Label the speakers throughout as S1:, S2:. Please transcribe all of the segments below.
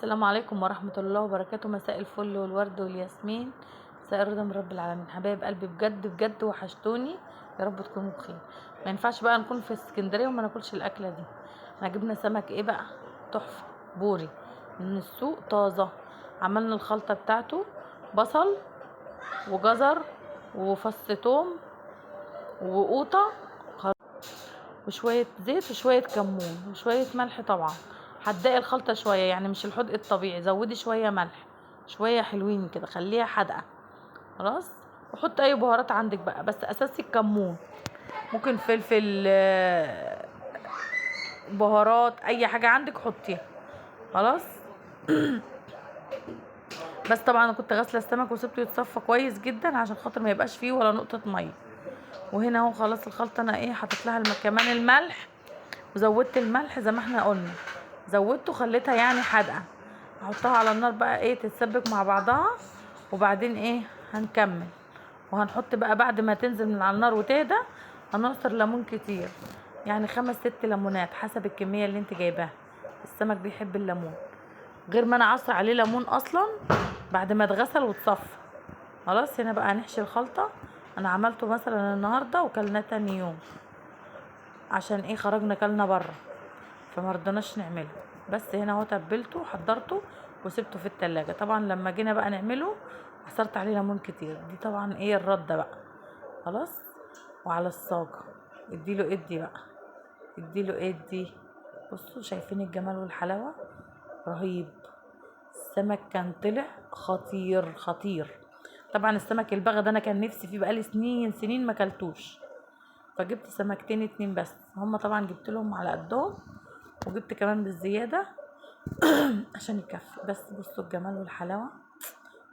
S1: السلام عليكم ورحمة الله وبركاته. مساء الفل والورد والياسمين، مساء الرضا من رب العالمين. حبايب قلبي بجد بجد وحشتوني، يا رب تكونوا بخير. ما ينفعش بقى نكون في اسكندرية وما ناكلش الاكلة دي. احنا جبنا سمك ايه بقى؟ تحفة، بوري من السوق طازة. عملنا الخلطة بتاعته: بصل وجزر وفص توم وقوطة وشوية زيت وشوية كمون وشوية ملح. طبعا هتضايق الخلطة شوية، يعني مش الحدق الطبيعي، زودي شوية ملح، شوية حلوين كده، خليها حادقة. خلاص، وحط اي بهارات عندك بقى، بس اساسي الكمون. ممكن فلفل، بهارات، اي حاجة عندك حطيها. خلاص. بس طبعا انا كنت غاسله السمك وسبته يتصفى كويس جدا عشان خاطر ما يبقاش فيه ولا نقطة مية. وهنا اهو خلاص الخلطة انا ايه حطيت لها كمان الملح، وزودت الملح زي ما احنا قلنا، زودته خليتها يعني حادقه. هحطها على النار بقى ايه تتسبك مع بعضها، وبعدين ايه هنكمل. وهنحط بقى بعد ما تنزل من على النار وتهدى هنعصر ليمون كتير، يعني 5 6 ليمونات حسب الكميه اللي انت جايباها. السمك بيحب الليمون، غير ما انا عصر عليه ليمون اصلا بعد ما اتغسل واتصفى. خلاص، هنا بقى هنحشي الخلطه. انا عملته مثلا النهارده وكلناه تاني يوم، عشان ايه خرجنا كلنا بره فمرضناش نعمله. بس هنا اهو تبلته وحضرته وسبته في التلاجة. طبعا لما جينا بقى نعمله عصرت عليه ليمون كتير. دي طبعا ايه الردة بقى. خلاص. وعلى الصاجة اديله ادي بقى، اديله ادي. بصوا شايفين الجمال والحلاوة؟ رهيب. السمك كان طلع خطير خطير. طبعا السمك البغا ده انا كان نفسي فيه بقالي سنين سنين ما كلتوش، فجبت سمكتين 2 بس. هما طبعا جبت لهم على قدهم، وجبت كمان بالزيادة عشان يكفي. بس بصوا الجمال والحلاوة.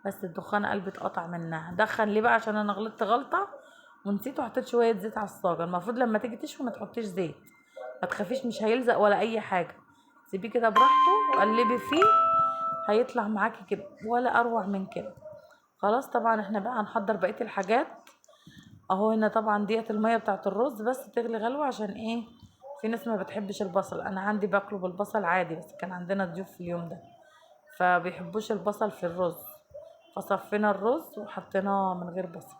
S1: بس الدخان قلبي اتقطع منها. دخن ليه بقى؟ عشان انا غلطت غلطة ونسيت وحطيت شوية زيت على الصاجة. المفروض لما تيجي تشوي ما تحطيش زيت، ما تخافيش مش هيلزق ولا اي حاجة. سيبيه كده براحته وقلبي فيه، هيطلع معاكي كده ولا اروع من كده. خلاص. طبعا احنا بقى هنحضر بقية الحاجات اهو. هنا طبعا ديت المية بتاعت الرز بس تغلي غلوة. عشان ايه؟ في ناس ما بتحبش البصل، انا عندي باكله بالبصل عادي، بس كان عندنا ضيوف في اليوم ده فبيحبوش البصل في الرز، فصفينا الرز وحطيناه من غير بصل.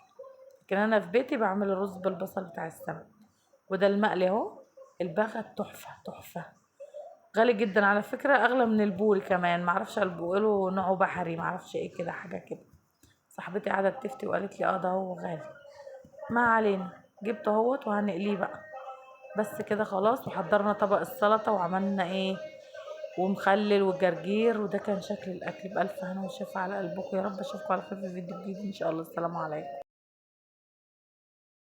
S1: لكن انا في بيتي بعمل الرز بالبصل بتاع السمك. وده المقلي اهو. البغل تحفه تحفه، غالي جدا على فكره، اغلى من البوري كمان. معرفش بيقولوا نوعه بحري، معرفش ايه كده، حاجه كده. صاحبتي قعدت تفتي وقالت لي ده هو غالي. ما علينا، جبته اهوت وهنقليه بقى. بس كده خلاص. وحضرنا طبق السلطه وعملنا ايه ومخلل وجرجير. وده كان شكل الاكل. بالف هنا وشفا على قلبكم. يا رب اشوفكم على خير في فيديو جديد ان شاء الله. السلام عليكم.